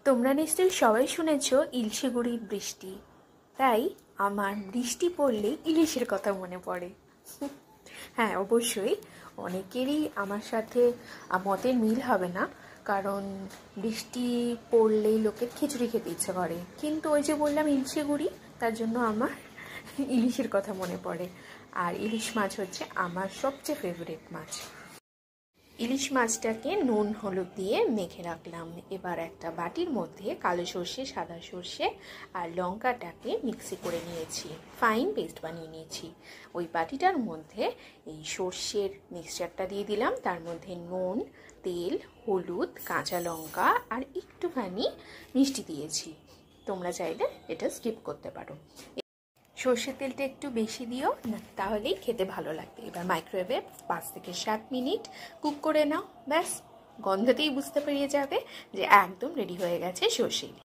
তোমরা নিশ্চয়ই সবাই শুনেছ ইলশে গুঁড়ির বৃষ্টি, তাই আমার বৃষ্টি পড়লেই ইলিশের কথা মনে পড়ে। হ্যাঁ, অবশ্যই অনেকেরই আমার সাথে মতের মিল হবে না, কারণ বৃষ্টি পড়লেই লোকের খিচুড়ি খেতে ইচ্ছে করে, কিন্তু ওই যে বললাম ইলশে গুঁড়ি, তার জন্য আমার ইলিশের কথা মনে পড়ে। আর ইলিশ মাছ হচ্ছে আমার সবচেয়ে ফেভারিট মাছ। ইলিশ মাছটাকে নুন হলুদ দিয়ে মেখে রাখলাম। এবার একটা বাটির মধ্যে কালো সর্ষে, সাদা সর্ষে আর লঙ্কাটাকে মিক্সি করে নিয়েছি, ফাইন পেস্ট বানিয়ে নিয়েছি। ওই বাটিটার মধ্যে এই সর্ষের মিক্সচারটা দিয়ে দিলাম, তার মধ্যে নুন, তেল, হলুদ, কাঁচা লঙ্কা আর একটুখানি মিষ্টি দিয়েছি। তোমরা চাইলে এটা স্কিপ করতে পারো। সর্ষের তেলটা একটু বেশি দিও না, তাহলেই খেতে ভালো লাগবে। এবার মাইক্রোওয়েভে 5 থেকে 7 মিনিট কুক করে নাও, ব্যাস গন্ধতেই বুঝতে পেরে যাবে যে একদম রেডি হয়ে গেছে সর্ষে।